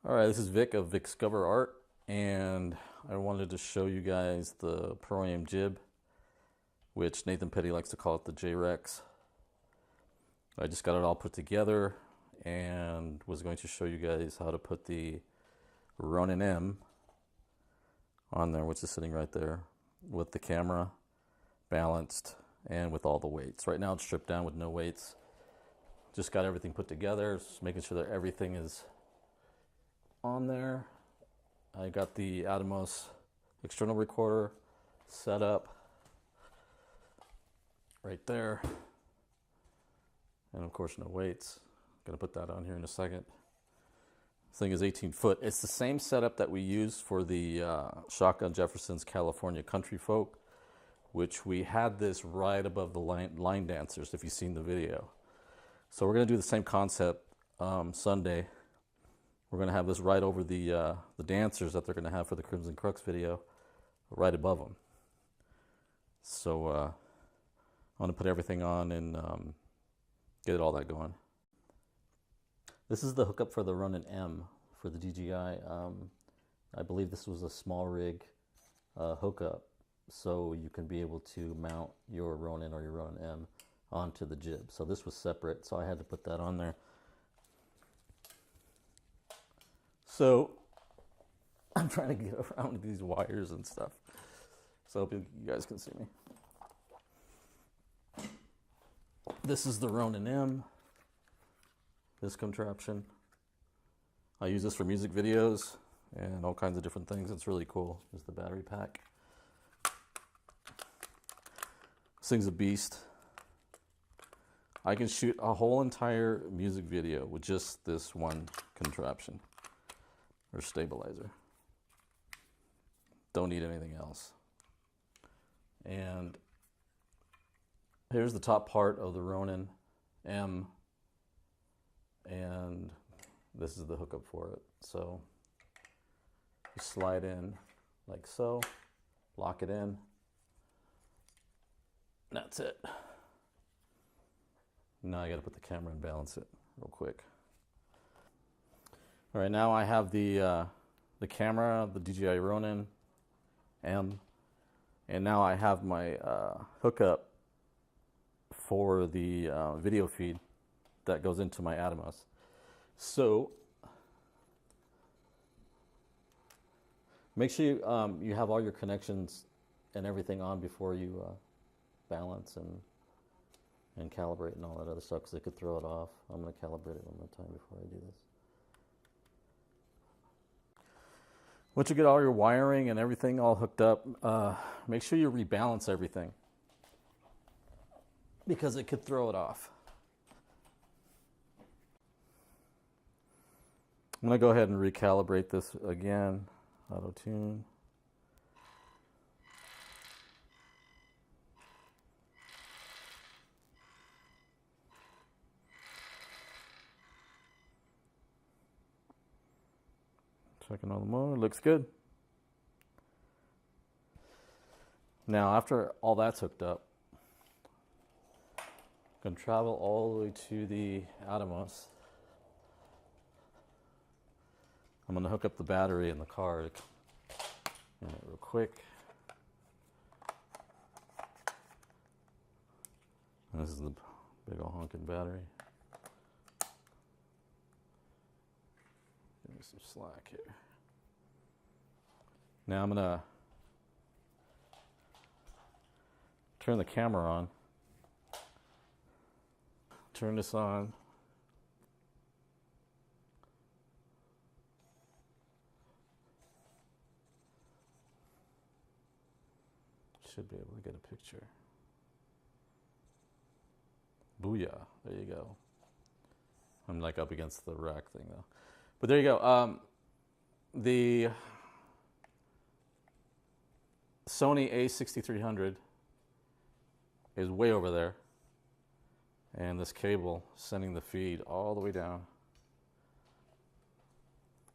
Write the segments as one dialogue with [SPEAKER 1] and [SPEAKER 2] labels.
[SPEAKER 1] All right, this is Vic of Discover Art, and I wanted to show you guys the Proaim jib, which Nathan Petty likes to call it the J-Rex. I just got it all put together and was going to show you guys how to put the Ronin M on there, which is sitting right there, with the camera balanced and with all the weights. Right now it's stripped down with no weights. Just got everything put together, just making sure that everything is on there. I got the Atomos external recorder set up right there, and of course no weights. Gonna put that on here in a second. This thing is 18 foot. It's the same setup that we use for the Shotgun Jefferson's California Country Folk, which we had this right above the line dancers, if you've seen the video. So we're gonna do the same concept Sunday. We're going to have this right over the dancers that they're going to have for the Crimson Crux video, right above them. So I want to put everything on and get all that going. This is the hookup for the Ronin M for the DJI. I believe this was a small rig hookup, so you can be able to mount your Ronin or your Ronin M onto the jib. So this was separate, so I had to put that on there. So I'm trying to get around these wires and stuff, so I hope you guys can see me. This is the Ronin M, this contraption. I use this for music videos and all kinds of different things. It's really cool. There's the battery pack. This thing's a beast. I can shoot a whole entire music video with just this one contraption. Or stabilizer. Don't need anything else. And here's the top part of the Ronin M, and this is the hookup for it. So you slide in like so, lock it in. That's it. Now I got to put the camera and balance it real quick. All right, now I have the camera, the DJI Ronin M, and now I have my hookup for the video feed that goes into my Atomos. So make sure you have all your connections and everything on before you balance and calibrate and all that other stuff, because it could throw it off. I'm going to calibrate it one more time before I do this. Once you get all your wiring and everything all hooked up, make sure you rebalance everything, because it could throw it off. I'm going to go ahead and recalibrate this again. Auto tune. Checking all the mode, looks good. Now, after all that's hooked up, I'm going to travel all the way to the Atomos. I'm going to hook up the battery in the car real quick. And this is the big old honking battery. Give me some slack here. Now I'm gonna turn the camera on. Turn this on. Should be able to get a picture. Booyah, there you go. I'm like up against the rack thing though. But there you go. The Sony A6300 is way over there, and this cable sending the feed all the way down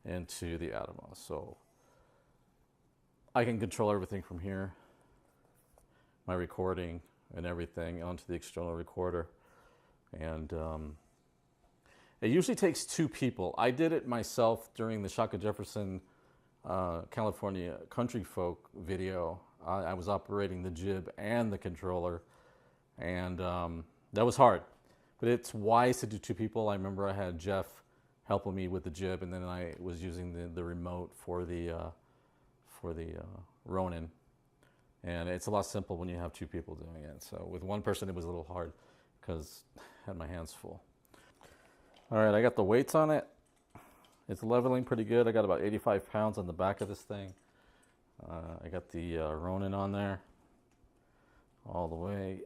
[SPEAKER 1] into the Atomos. So I can control everything from here, my recording and everything onto the external recorder. And It usually takes 2 people. I did it myself during the Shaka Jefferson California Country Folk video. I was operating the jib and the controller, and that was hard. But it's wise to do 2 people. I remember I had Jeff helping me with the jib, and then I was using the remote for the Ronin. And it's a lot simpler when you have 2 people doing it. So with 1 person, it was a little hard because I had my hands full. All right, I got the weights on it. It's leveling pretty good. I got about 85 pounds on the back of this thing. I got the Ronin on there all the way.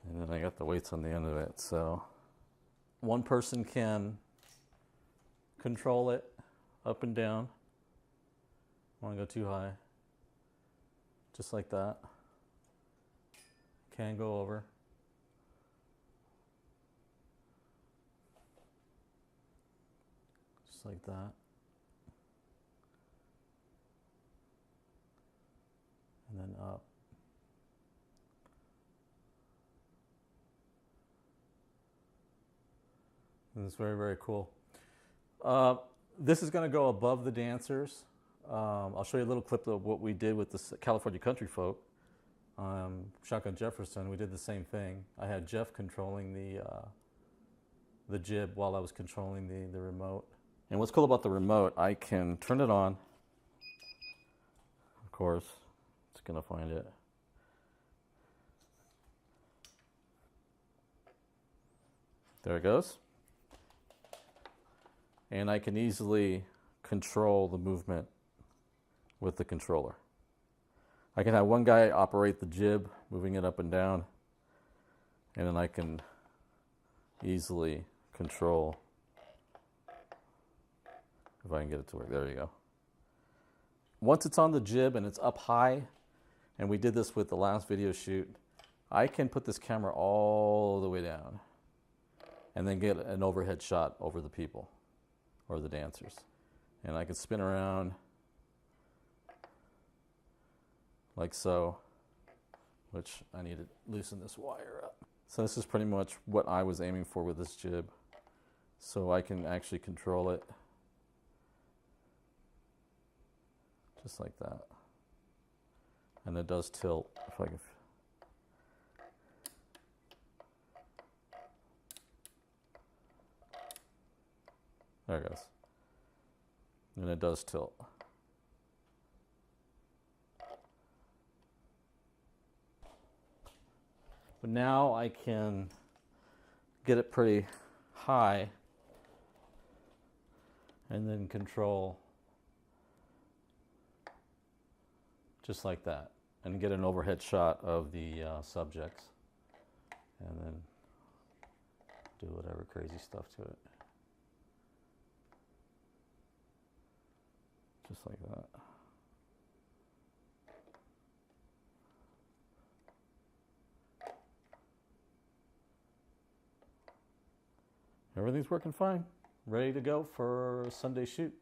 [SPEAKER 1] And then I got the weights on the end of it. So 1 person can control it up and down. Want to go too high. Just like that. Can go over. Just like that. And then up. And it's very, very cool. This is going to go above the dancers. I'll show you a little clip of what we did with the California Country Folk. Shaka Jefferson, we did the same thing. I had Jeff controlling the jib while I was controlling the remote. And what's cool about the remote, I can turn it on. Of course, it's gonna find it. There it goes. And I can easily control the movement with the controller. I can have 1 guy operate the jib, moving it up and down, and then I can easily control, if I can get it to work. There you go. Once it's on the jib and it's up high, and we did this with the last video shoot, I can put this camera all the way down and then get an overhead shot over the people or the dancers. And I can spin around like so, which I need to loosen this wire up. So this is pretty much what I was aiming for with this jib. So I can actually control it just like that. And it does tilt if I can. There it goes. And it does tilt. But now I can get it pretty high and then control just like that and get an overhead shot of the subjects and then do whatever crazy stuff to it. Just like that. Everything's working fine. Ready to go for Sunday shoot.